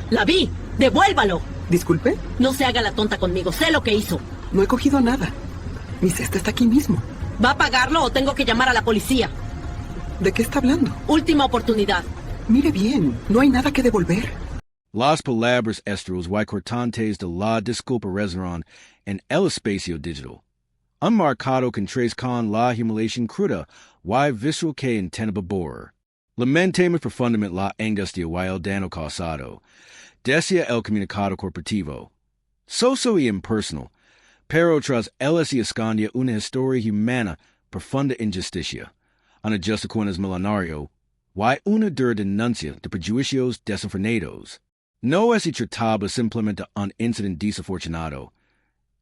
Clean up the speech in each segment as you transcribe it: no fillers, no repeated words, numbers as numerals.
La vi. ¡Devuélvalo! ¿Disculpe? No se haga la tonta conmigo. Sé lo que hizo. No he cogido nada. Mi cesta está aquí mismo. ¿Va a pagarlo o tengo que llamar a la policía? ¿De qué está hablando? Última oportunidad. Mire bien, no hay nada que devolver. Las palabras estros y cortantes de la disculpa respeto en el espacio digital. Un marcado contraste con la humillación cruda y visceral que intenta borrar. Lamentemos profundamente la angustia y el daño causado. Decía el comunicado corporativo. Soso y impersonal, pero tras él se esconde una historia humana profunda injusticia, una justa cuentas milenario, y una dura denuncia de prejuicios desenfrenados. No es tratable simplemente un incidente desafortunado.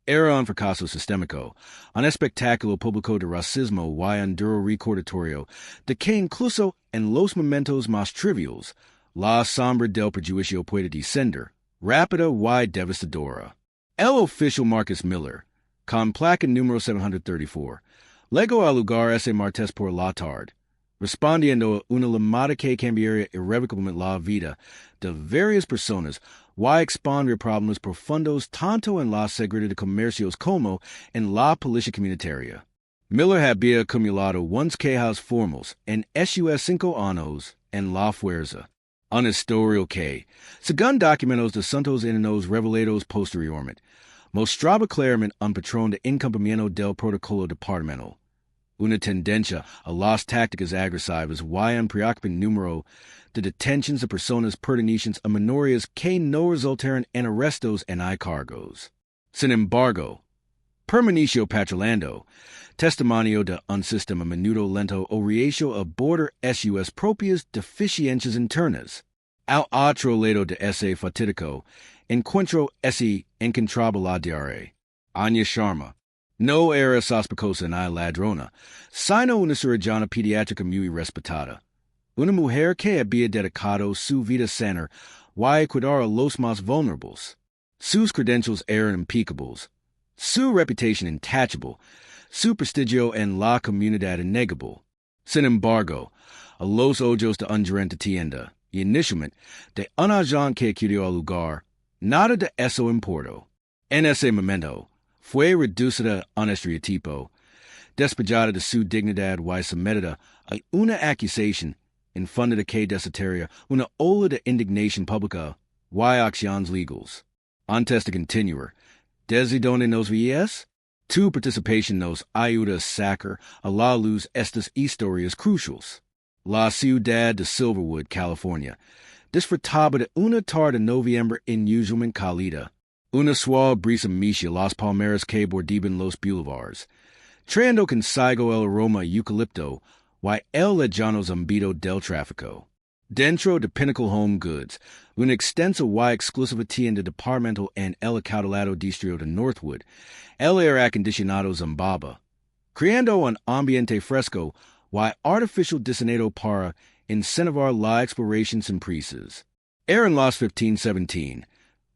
Era un fracaso sistémico, un espectáculo público de racismo y un duro recordatorio de que incluso en los momentos más triviales, la sombra del prejuicio puede descender, rápida y devastadora. El oficial Marcus Miller, con placa número 734, llegó al lugar ese martes por la tarde, respondiendo a una llamada que cambiaría irrevocablemente la vida de varias personas y expondría problemas profundos tanto en la seguridad de comercios como en la policía comunitaria. Miller había acumulado unos quejas formales en esos 5 años en la fuerza. Un historial que, según documentos de Santos Ininos revelados posteriormente, mostraba claramente un patrón de incumplimiento del protocolo departamental, una tendencia a las tácticas agresivas y un preocupante número de detenciones de personas pertenecientes a minorías que no resultaron en arrestos en cargos. Sin embargo, permaneció patrullando, testimonio de un sistema a menudo lento o reacio a abordar sus propias deficiencias internas. Al otro lado de ese fatídico encuentro ese encontraba la diaria. Anya Sharma no era sospechosa ni ladrona, sino una cirujana pediátrica muy respetada. Una mujer que había dedicado su vida sana y cuidar a los más vulnerables. Sus credentials eran impecables, su reputación intachable, su prestigio en la comunidad innegable. Sin embargo, a los ojos de un gerente tienda, y inicialmente de un agente que acudió al lugar, nada de eso importó. En ese momento, fue reducida a un estereotipo, despojada de su dignidad y sometida a una acusación infundada que desataría una ola de indignación pública y acciones legales. Antes de continuar, ¿desde donde nos veías? Tu participación nos ayuda a sacar a la luz estas historias cruciales. La ciudad de Silverwood, California, disfrutaba de una tarde de noviembre inusualmente cálida. Una suave brisa mecía las palmeras que bordeaban los boulevards, trayendo consigo el aroma eucalipto y el lejano zumbido del tráfico. Dentro de Pinnacle Home Goods, una extensa y exclusiva tienda departamental en el acaudalado distrito de Northwood, el aire acondicionado zumbaba, creando un ambiente fresco y artificial diseñado para incentivar la exploración sin prisas. Eran las 15:17,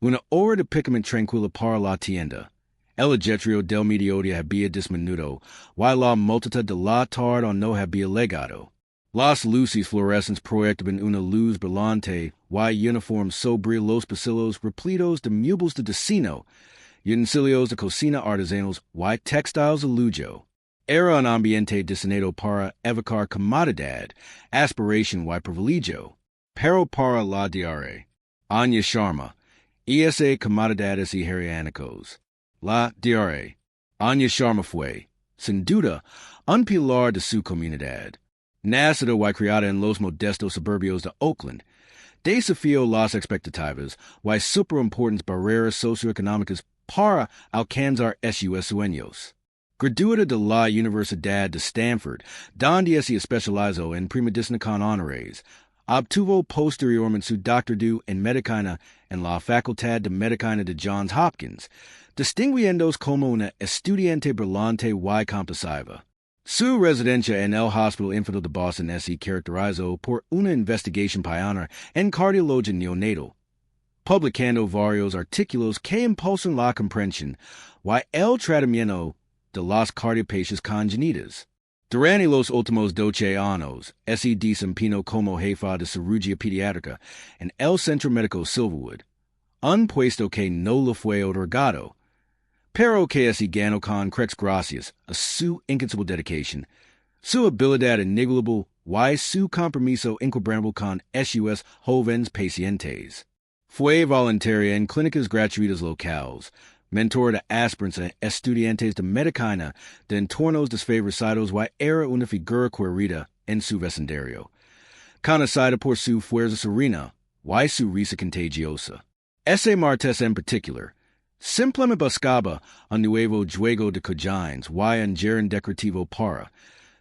una hora de picament tranquila para la tienda. El ajetrio del mediodía había disminuido, y la multitud de la tarde no había llegado. Las luces fluorescentes proyectaban una luz brillante y uniformes sobre los pasillos repletos de muebles de diseño, utensilios de cocina artesanos y textiles de lujo. Era un ambiente diseñado para evocar comodidad, aspiración y privilegio, pero para la diaria. Anya Sharma, esa comodidades y higiénicos. La diaria. Anya Sharma fue, sin duda, un pilar de su comunidad. Nacida y criada en los modestos suburbios de Oakland, desafió las expectativas y superimportantes barreras socioeconómicas para alcanzar sus sueños. Graduada de la Universidad de Stanford, donde se especializó en premedicina con honores, obtuvo posteriormente su doctorado en medicina en la Facultad de Medicina de Johns Hopkins, distinguiéndose como una estudiante brillante y compasiva. Su residencia en el Hospital Infantil de Boston se caracterizó por una investigación pionera en cardiología neonatal, publicando varios artículos que impulsan la comprensión y el tratamiento de las cardiopatías congénitas. Durante los últimos 12 años, se desempeñó como jefa de cirugía pediátrica en el Centro Médico Silverwood, un puesto que no le fue otorgado, pero que se ganó con creces gracias a su incansable dedicación, su habilidad inigualable y su compromiso inquebrantable con sus jóvenes pacientes. Fue voluntaria en clínicas gratuitas locales, mentor de aspirantes a estudiantes de medicina de entornos desfavorecidos y era una figura querida en su vecindario, conocida por su fuerza serena y su risa contagiosa. Ese martes en particular, simplemente buscaba un nuevo juego de cojines y un gerente decorativo para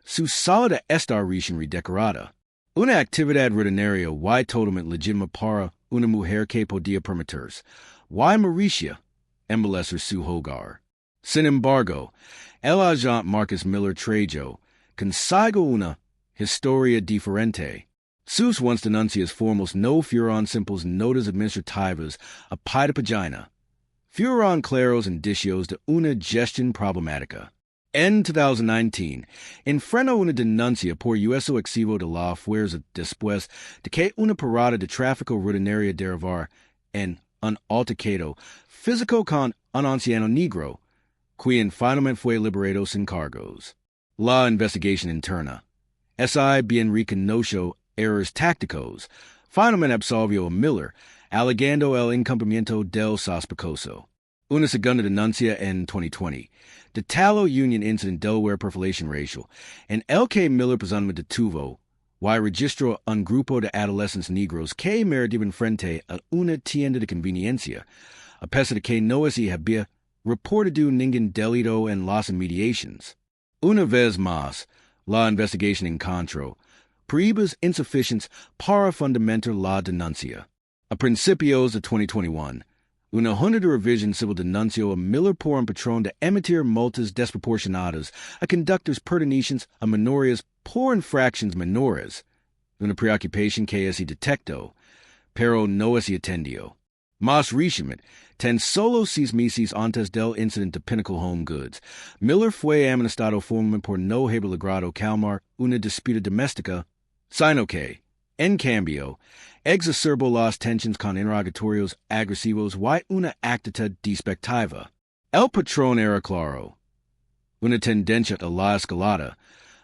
su sala de estar recién redecorada, una actividad rutinaria y totalmente legítima para una mujer que podía permitirse, y Mauricia, embellecer su hogar. Sin embargo, el agente Marcus Miller Trejo consigo una historia diferente. Sus once denuncias formales no fueron simples notas administrativas a pie de página, fueron claros indicios de una gestión problemática. En 2019, enfrentó una denuncia por uso excesivo de la fuerza después de que una parada de tráfico rutinaria derivara en un altercado físico con un anciano negro, quien finalmente fue liberado sin cargos. La investigación interna, SI bien reconoció errores tácticos, finalmente absolvió a Miller, alegando el incumplimiento del sospechoso. Una segunda denuncia en 2020, de Tallow Union Incident Delaware Perfilation Racial, en el que Miller presuntamente detuvo y registró un grupo de adolescentes negros que meritaban frente a una tienda de conveniencia, a pesar de que no se había reportado ningún delito en las inmediaciones. Una vez más, la investigación encontró pruebas insuficientes para fundamentar la denuncia. A principios de 2021, una junta de revisión civil denunció a Miller por un patrón de emitir multas desproporcionadas a conductores pertenecientes a menores por infracciones menores, una preocupación que se detectó, pero no se atendió. Más recientemente, tan solo 6 meses antes del incidente de Pinnacle Home Goods, Miller fue amonestado formalmente por no haber logrado calmar una disputa doméstica, sino que, en cambio, exacerbó las tensiones con interrogatorios agresivos y una actitud despectiva. El patrón era claro. Una tendencia a la escalada,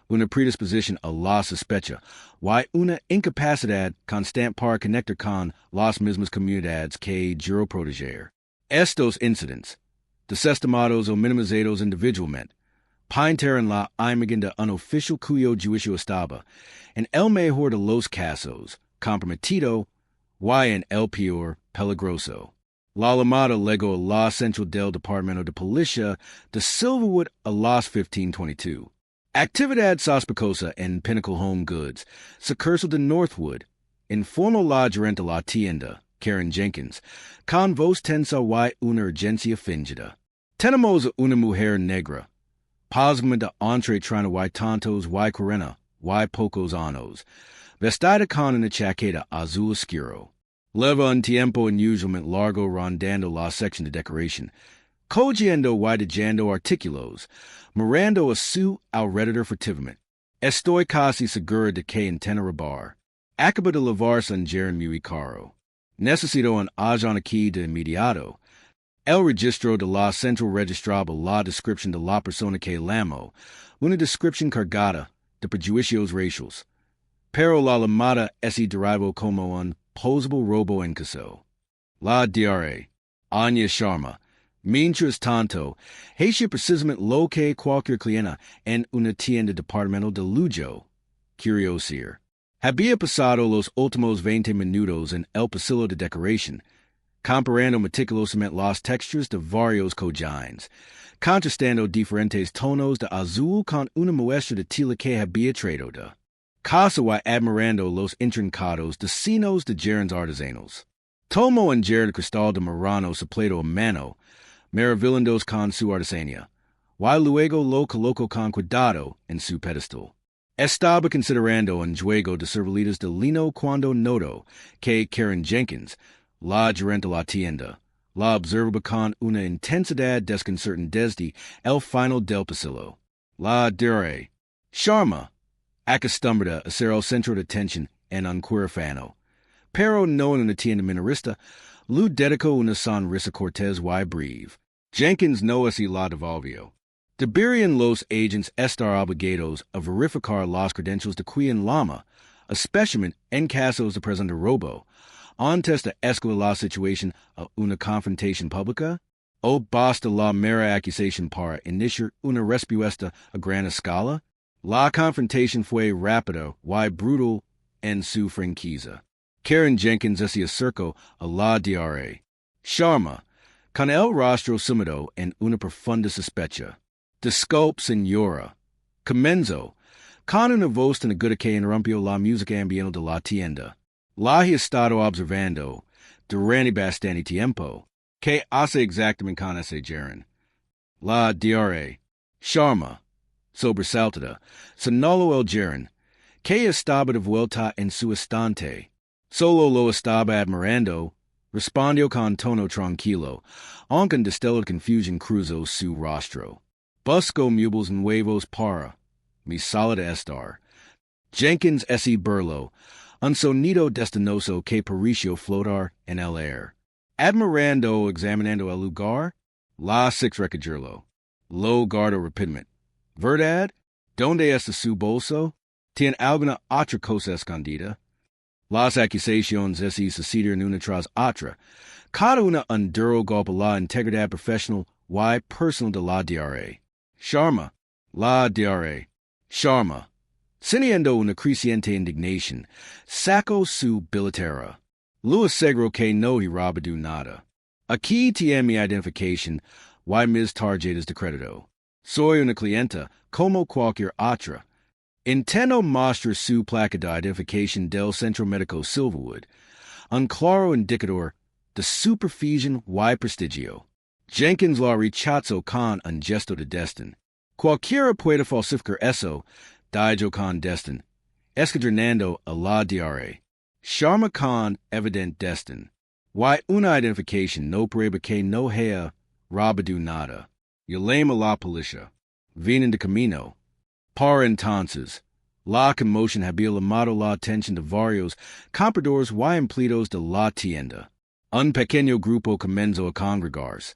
una predisposición a la sospecha, y una incapacidad constante para conectar con las mismas comunidades que juró proteger. Estos incidentes, desestimados o minimizados individualmente, pintaron la imagen de un oficial cuyo juicio estaba, en el mejor de los casos, comprometido, y en el peor, peligroso. La llamada legó a la central del Departamento de Policía de Silverwood a las 15:22. Actividad sospechosa en Pinnacle Home Goods, sucursal de Northwood, informó la gerente de la tienda, Karen Jenkins, con voz tensa y una urgencia fingida. Tenemos a una mujer negra, posiblemente entre 30 y tantos y 40 y pocos años, vestida con una chaqueta azul oscuro. Lleva un tiempo inusualmente largo rondando la sección de decoración, cogiendo y dejando artículos, mirando a su alrededor furtivamente. Estoy casi segura de que intenta robar. Acaba de lavarse un jaren muy caro. Necesito un agente aquí de inmediato. El registro de la central registraba la descripción de la persona que llamó, una descripción cargada de prejuicios raciales. Pero la llamada se derivó como un posible robo en caso. La diare, Anya Sharma, mientras tanto, hacía precisamente lo que cualquier clienta en una tienda departamental de lujo quería hacer. Había pasado los últimos 20 minutos en el pasillo de decoración, comparando meticulosamente las texturas de varios cojines, contrastando diferentes tonos de azul con una muestra de tela que había traído de casa y admirando los intrincados diseños de gerentes artesanos. Tomó un gerente de cristal de Murano soplado a mano, maravillándose con su artesanía, y luego lo colocó con cuidado en su pedestal. Estaba considerando un juego de servilitas de lino cuando notó que Karen Jenkins, la gerente de la tienda, la observaba con una intensidad desconcertante desde el final del pasillo. La diré, Sharma, acostumbrada a ser el centro de atención en un huérfano. Pero no en una tienda minorista, lu dedicó una sonrisa cortés y breve. Jenkins no es la devolvió. Deberían los agents estar obligados a verificar las credentials de quien llama, especialmente en casos de presunto robo, antes de escalar la situación a una confrontación pública, o basta la mera acusación para iniciar una respuesta a gran escala. La confrontación fue rápida y brutal en su franquicia. Karen Jenkins se acercó a la DRA. Sharma, con el rostro sumido en una profunda sospecha. Disculpa, señora. Comenzo, con una voz tan aguda que interrumpió la música ambiental de la tienda. La he estado observando durante bastante tiempo. ¿Qué hace exactamente con ese gerente? La DRA. Sharma, sobresaltada, señaló el gerente, que estaba de vuelta en su estante. Solo lo estaba admirando, respondió con tono tranquilo, aunque un destello de confusión cruzó su rostro. Busco muebles nuevos para mi sala de estar. Jenkins ese burlo, un sonido destinoso que pareció flotar en el aire. Admirando examinando el lugar, la six recogerlo. Lo guardo rápidamente. ¿Verdad? ¿Dónde está su bolso? ¿Tiene alguna otra cosa escondida? Las acusaciones se sucedieron una tras otra, cada una un duro golpe a la integridad profesional y personal de la DRA. Sharma, la DRA. Sharma, sintiendo una creciente indignación, sacó su billetera. Lo aseguró que no he robado nada. Aquí tiene mi identificación y mis tarjetas de crédito. Soy una clienta como cualquier otra. Intento mostrar su placa de identificación del Centro Médico Silverwood, un claro indicador de superficie y prestigio. Jenkins la rechazó con un gesto de desdén. Cualquiera puede falsificar eso, dijo con desdén, escadronando a la DRA. Sharma con evidente desdén. Y una identificación no prueba que no haya robado nada. Llamé a la policía. Vienen de camino. Para entonces, la conmoción había llamado la atención de varios compradores y empleados de la tienda. Un pequeño grupo comenzó a congregarse,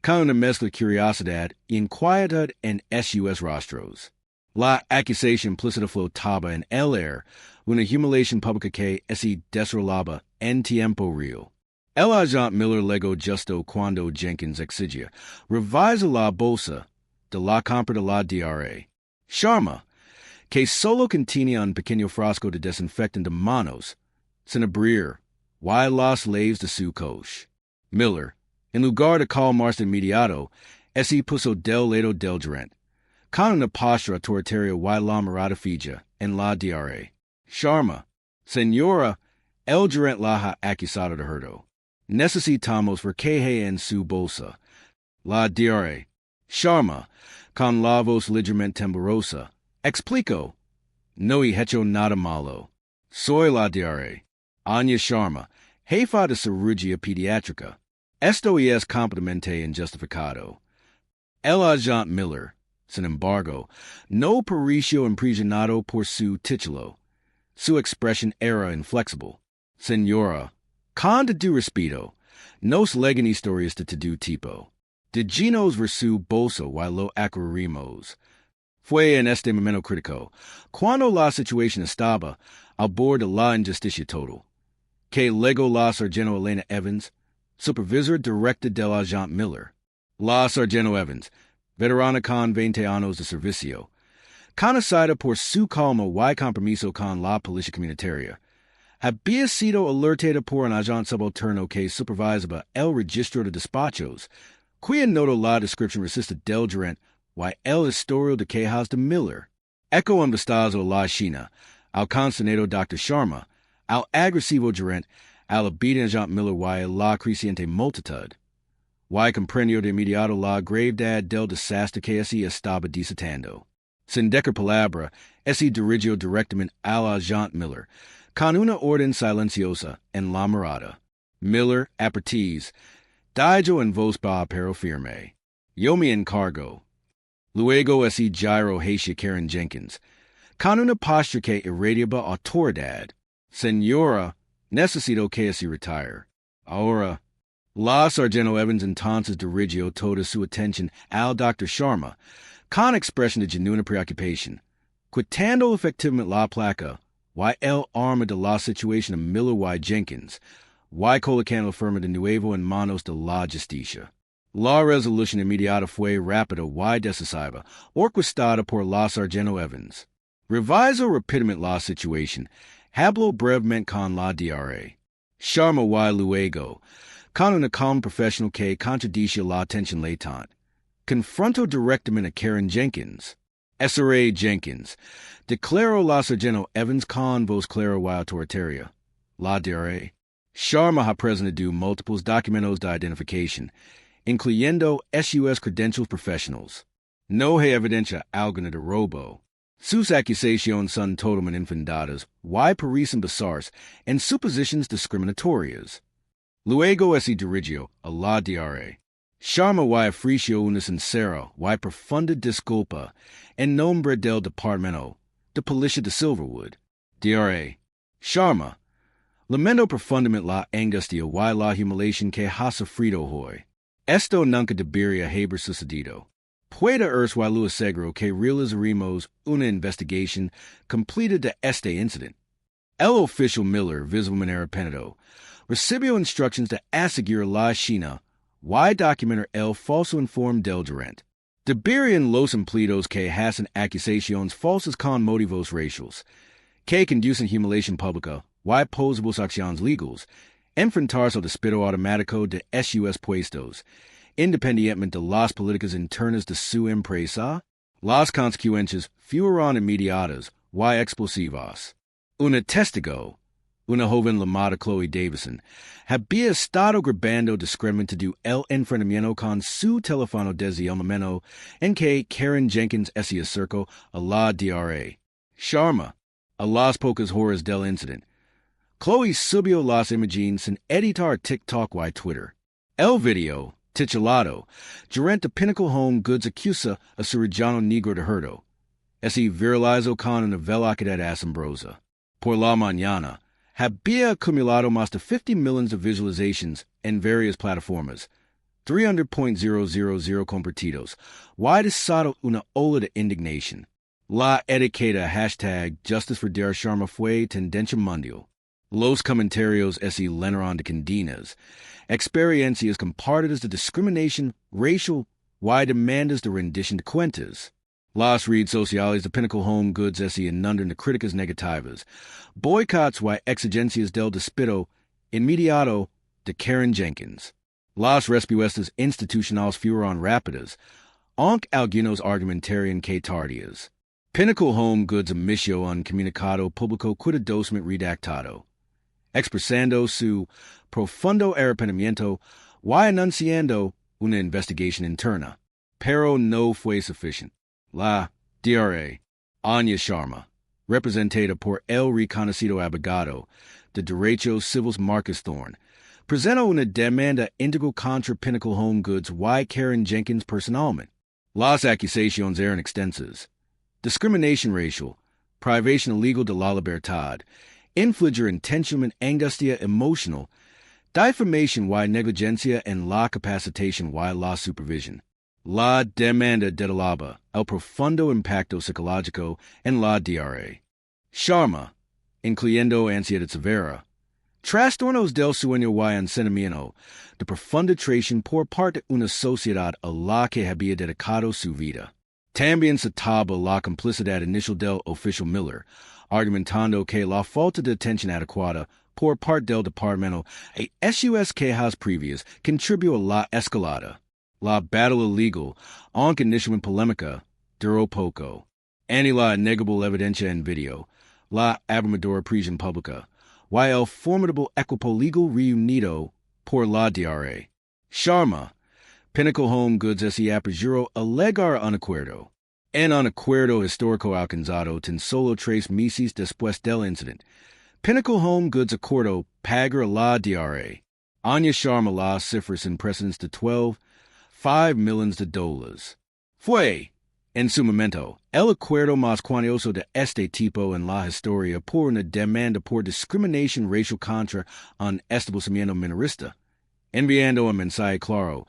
con una mezcla de curiosidad y inquietud en sus rostros. La acusación implícita flotaba en el aire, una humiliación pública que se desarrollaba en tiempo real. El agente Miller legó justo cuando Jenkins exigía revisa la bolsa de la compra de la DRA. Sharma, que solo contenía un pequeño frasco de desinfectante de manos, sin abrir, y las llaves de su coche. Miller, en lugar de calmarse de inmediato, se puso del lado del gerente, con una postura autoritaria y la mirada fija en la DRA. Sharma, señora, el gerente la ha acusado de hurto. Necesitamos ver qué hay en su bolsa. La DRA. Sharma, con la voz ligeramente temblorosa, explico. No he hecho nada malo. Soy la DRA. Anya Sharma, jefa de cirugía pediátrica. Esto es completamente injustificado. El agente Miller, sin embargo, no pareció impresionado por su título. Su expresión era inflexible. Señora, con todo respeto, nos legan historias de todo tipo. Diginos ver su bolso y lo acquerimos. Fue en este momento crítico, cuando la situación estaba al borde de la injusticia total, que legó la sargento Elena Evans, supervisor directa del agente Miller. La sargento Evans, veterana con 20 años de servicio, conocida por su calma y compromiso con la policía comunitaria, había sido alertada por un agente subalterno que supervisaba el registro de despachos, quien notó la descripción racista del gerente y el historial de quejas de Miller. Eco un vistazo a la China, al consternado Dr. Sharma, al agresivo gerente, al obediente agente Miller y a la creciente multitud. Y comprendió de inmediato la gravedad del desastre que se estaba desatando. Sin decir palabra, se dirigió directamente al agente Miller, con una orden silenciosa en la mirada. Miller, apertiz, dijo en voz baja pero firme. Yo me encargo. Luego ese gyro hacia Karen Jenkins, con una postura que irradiaba autoridad. Señora, necesito que se retire. Ahora, la Sargento Evans entonces dirigió toda su atención al Dr. Sharma, con expresión de genuina preocupación, quitando efectivamente la placa, y el arma de la situación a Miller y Jenkins, y colocando la firma de nuevo en manos de la Justicia. La resolución inmediata fue rápida y decisiva, orquestada por la Sargento Evans. Revisó rápidamente la situación, habló brevemente con la DRA. Sharma y luego, con una calma profesional que contradice la atención latente, confrontó directamente a Karen Jenkins. S.R.A. Jenkins declaró la Sargento Evans con voz clara y autoritaria. La DRA. Sharma ha presentado múltiples documentos de identificación, incluyendo SUS credentials professionals. No hay evidencia alguna de robo. Sus acusaciones son totalmente infundadas y parecen basarse en suposiciones discriminatorias. Luego se dirigió a la DRA. Sharma y ofreció una sincera y profunda disculpa en nombre del Departamento de Policía de Silverwood. DRA. Sharma, lamento profundamente la angustia y la humillación que ha sufrido hoy. Esto nunca debería haber sucedido. Puede luego aseguro que realizaremos una investigación completa de este incidente. El oficial Miller, visiblemente arrepentido, recibió instrucciones de asegurar la China y documentar el falso informe del gerente. Deberían los empleados que hacen acusaciones falsas con motivos raciales, que conducen humillación pública y posibles acciones legales, enfrentarse al despido automático de SUS puestos, independientemente de las políticas internas de su empresa. Las consecuencias fueron inmediatas y explosivas. Una testigo, una joven llamada Chloe Davison, había estado grabando discriminando el enfrentamiento con su teléfono desde el momento en que Karen Jenkins se acercó a la DRA. Sharma, a las pocas horas del incidente, Chloe subió las imágenes sin editar TikTok y Twitter. El video, titulado Gerente Pinnacle Home Goods acusa a cirujano negro de hurto, se viralizó con una velocidad asombrosa. Por la mañana, había acumulado más de 50 millones de visualizaciones en varias plataformas, 300.000 compartidos, y desató una ola de indignación. La etiqueta hashtag Justice for Dr. Sharma fue tendencia mundial. Los comentarios se llenaron de condenas, experiencias compartidas de discriminación racial y demandas de rendición de cuentas. Las redes sociales de Pinnacle Home Goods se inundan de críticas negativas, boicots y exigencias del despido inmediato de Karen Jenkins. Las respuestas institucionales fueron rápidas, aunque algunos argumentaron que tardías. Pinnacle Home Goods emitió un comunicado público cuidadosamente redactado, expresando su profundo arrepentimiento y anunciando una investigación interna, pero no fue suficiente. La DRA, Anya Sharma, representada por el reconocido abogado de derechos civiles Marcus Thorne, presentó una demanda íntegral contra Pinnacle Home Goods y Karen Jenkins personalmente. Las acusaciones eran extensas: discriminación racial, privación ilegal de la libertad, infligir intencionalmente angustia emocional, difamación y negligencia en la capacitación y la supervisión. La demanda detalaba el profundo impacto psicológico en la DRA. Sharma, incluyendo ansiedad severa, trastornos del sueño y ensañamiento, de profunda traición por parte de una sociedad a la que había dedicado su vida. También se taba la complicidad inicial del oficial Miller, argumentando que la falta de atención adecuada por parte del departamento e SUS quejas previas contribuyó a la escalada. La batalla legal, aunque inicialmente polémica, duró poco. Ni la innegable evidencia en video, la abrumadora prisión pública, y el formidable equipo legal reunido por la DRA. Sharma, Pinnacle Home Goods se apresuró a alegar un acuerdo. En un acuerdo histórico alcanzado tan solo 3 meses después del incidente, Pinnacle Home Goods acordó pagar a la DRA. Anya Sharma las cifras sin precedentes de $5 millones. Fue En su momento, el acuerdo más cuantioso de este tipo en la historia por una demanda por discriminación racial contra un establecimiento minorista, enviando un mensaje claro,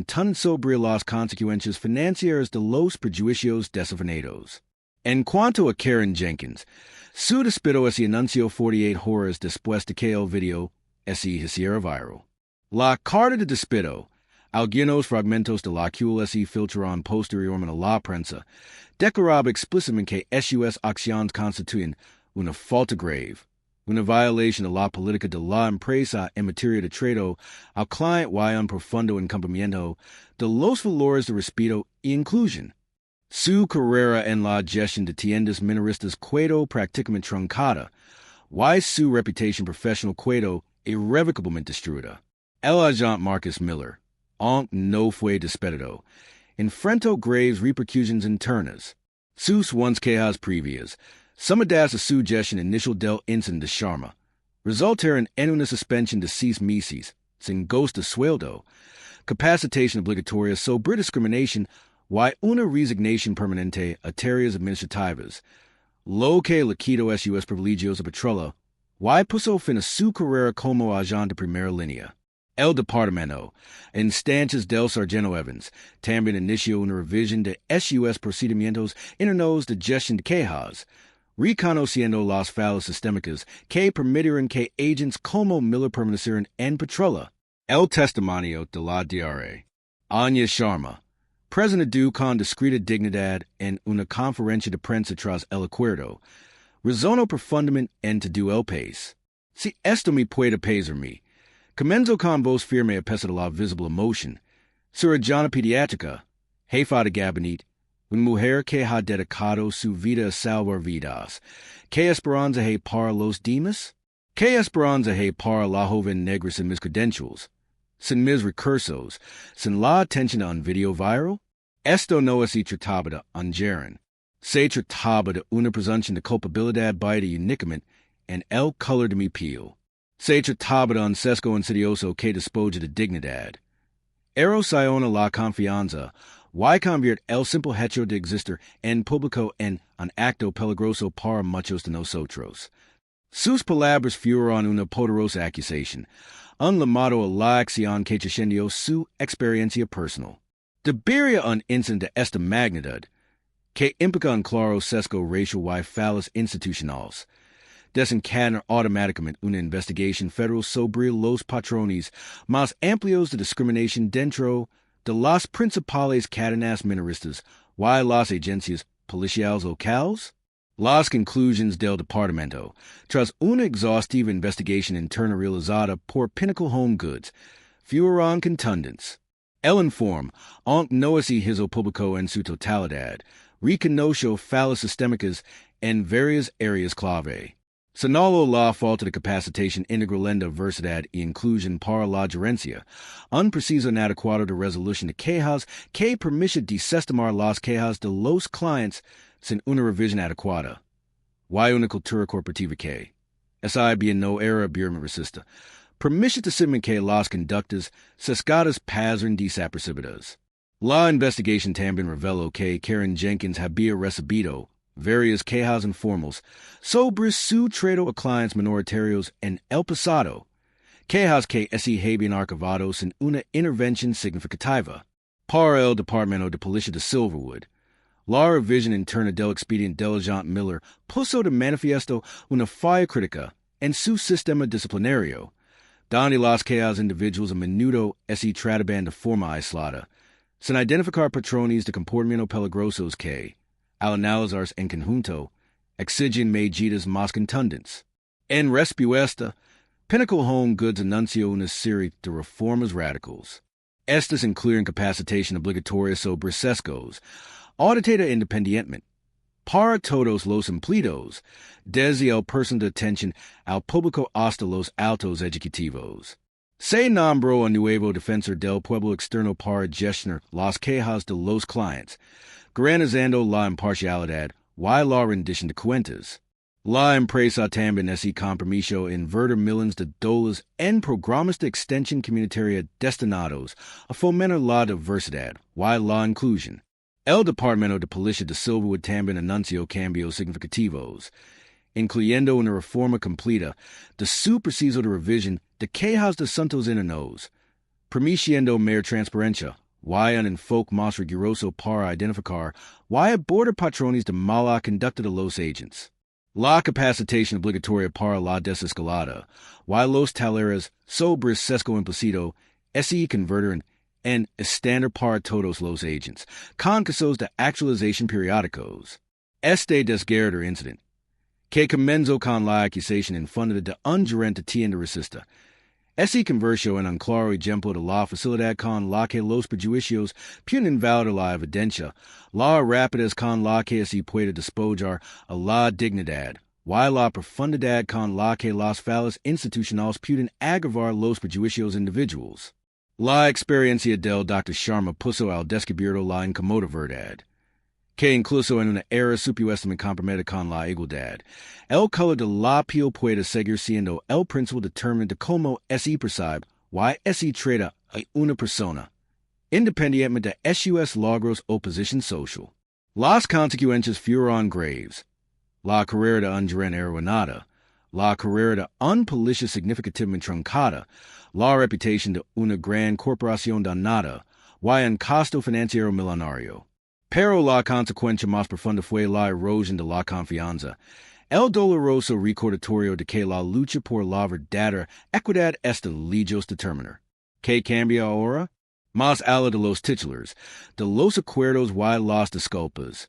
tan sobre las consecuencias financieras de los prejuicios desafortunados. En cuanto a Karen Jenkins, su despido se anunció 48 horas después de que el video se hiciera viral. La carta de despido, algunos fragmentos de la cual se filtraron posteriormente a la prensa, declaraba explícitamente que sus acciones constituyen una falta grave, una violación de la política de la empresa en materia de trato al cliente y un profundo incumplimiento de los valores de respeto e inclusión. Su carrera en la gestión de tiendas minoristas quedó prácticamente truncada, y su reputación profesional quedó irrevocablemente destruida. El agente Marcus Miller, aunque no fue despedido, enfrentó graves repercusiones internas. Sus once quejas previas, sumadas a su gestión inicial del incidente de Sharma, resultaron en una suspensión de 6 meses, sin goce de sueldo, capacitación obligatoria sobre discriminación y una resignación permanente a tareas administrativas, lo que le quitó sus privilegios a patrola y puso fin a su carrera como agente de primera línea. El departamento, a instancias del sargento Evans, también inició una revisión de sus procedimientos internos de gestión de quejas, reconociendo las fallas sistémicas que permitieron que agentes como Miller permanecieran en patrola. El testimonio de la DR. Anya Sharma, presidente con discreta dignidad en una conferencia de prensa tras el acuerdo, resonó profundamente en todo el país. Si esto me puede pesarme, comenzó con voz firme a pesar de la visible emoción. Cirujana pediátrica, jefa de gabinete, una mujer que ha dedicado su vida a salvar vidas. ¿Qué esperanza hay para los demás? ¿Qué esperanza hay para la joven negra sin mis credentials? Sin mis recursos, sin la atención a un video viral? Esto no se trataba de un gerente. Se trataba de una presunción de culpabilidad by únicamente en el color de mi piel. Se trataba de un sesgo insidioso que despoja de dignidad. Erosiona la confianza, y convierte el simple hecho de existir en público en un acto peligroso para muchos de nosotros. Sus palabras fueron una poderosa acusación, un llamado a la acción que trascendió su experiencia personal. Debería un incidente de esta magnitud, que implica un claro sesgo racial y fallas institucionales, desencadenar automáticamente una investigación federal sobre los patrones más amplios de discriminación dentro de las principales cadenas minoristas y las agencias policiales locales? Las conclusiones del departamento, tras una exhaustiva investigación interna realizada por Pinnacle Home Goods, fueron contundentes. El informe, aunque no se hizo público en su totalidad, reconoció fallas sistémicas en varias áreas clave. Señaló la falta de capacitación integral en diversidad e inclusión para la gerencia, un preciso inadecuado de resolución de quejas que permite desestimar las quejas de los clientes sin una revisión adecuada. Y una cultura corporativa que, esa bien no era bien racista, permite simplemente que las conductas sesgadas pasen desapercibidas. La investigación también reveló que Karen Jenkins había recibido varias quejas informales sobre su trato a clientes minoritarios en el pasado, quejas que se habían archivado sin una intervención significativa. Para el Departamento de Policía de Silverwood, la revisión interna del expediente del agente Miller puso de manifiesto una falla crítica en su sistema disciplinario, donde las quejas individuales a menudo se trataban de forma aislada, sin identificar patrones de comportamiento peligrosos que, al analizarse en conjunto, exigen medidas más contundentes. En respuesta, Pinnacle Home Goods anunció una serie de reformas radicales. Estas incluyen capacitación obligatoria sobre sesgos, auditada independientemente, para todos los empleados, desde el personal de atención al público hasta los altos ejecutivos. Se nombró un nuevo defensor del pueblo externo para gestionar las quejas de los clientes, garantizando la imparcialidad y la rendición de cuentas. La empresa también se comprometió en invertir millones de dólares en programas de extensión comunitaria destinados a fomentar la diversidad y la inclusión. El Departamento de Policía de Silverwood también anunció cambios significativos, incluyendo una reforma completa de su proceso de revisión de quejas de asuntos internos, permitiendo mayor transparencia, y un enfoque más riguroso para identificar y abordar patrones de mala conducta de los agentes. La capacitación obligatoria para la desescalada, y los talleres sobre sesgo implícito, se convertirán en estándar para todos los agents, con casos de actualización periódicos. Este desguerre incident, que comenzó con la acusación infundada de un gerente tienda racista, se convirtió en un claro ejemplo de la facilidad con la que los prejuicios pueden invalidar la evidencia, la rapidez con la que se puede despojar a la dignidad, y la profundidad con la que las fallas institucionales pueden agravar los prejuicios individuals. La experiencia del Dr. Sharma puso al descubierto la incómoda verdad, que incluso en una era supuestamente comprometida con la igualdad, el color de la piel puede seguir siendo el principal determinante de cómo se percibe y se trata a una persona, independientemente de sus logros o posición social. Las consecuencias fueron graves. La carrera de un gerente arruinada, la carrera de un policía significativamente truncada, la reputación de una gran corporación dañada, y un costo financiero millonario. Pero la consecuencia más profunda fue la erosión de la confianza, el doloroso recordatorio de que la lucha por la verdadera equidad es de lejos determinar. ¿Qué cambia ahora? Más allá de los titulares, de los acuerdos y las disculpas.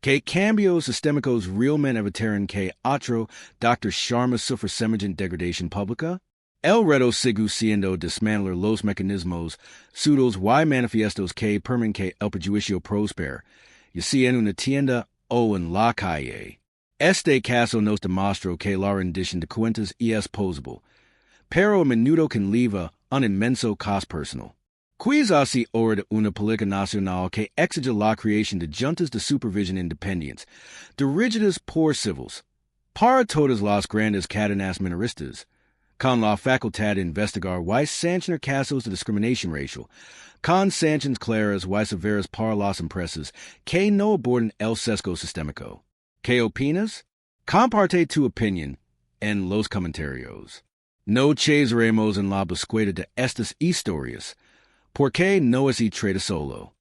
¿Qué cambios sistémicos realmente evitaron que otro Dr. Sharma sufra semejante degradación pública? El reto sigue siendo desmantelar los mecanismos sudos y manifiestos que permiten que el prejuicio prospere, ya sea en una tienda o en la calle. Este caso nos demostró que la rendición de cuentas es posible, pero a menudo conlleva un inmenso costo personal. Quiz así hora de una política nacional que exige la creación de juntas de supervisión independientes, dirigidas por civiles, para todas las grandes cadenas minoristas, con la facultad de investigar y sancionar casos de discriminación racial, con sanciones claras y severas para las empresas que no aborden el sesgo sistémico. ¿Qué opinas? Comparte tu opinión en los comentarios. No cesaremos en la búsqueda de estas historias, porque no es y trata solo.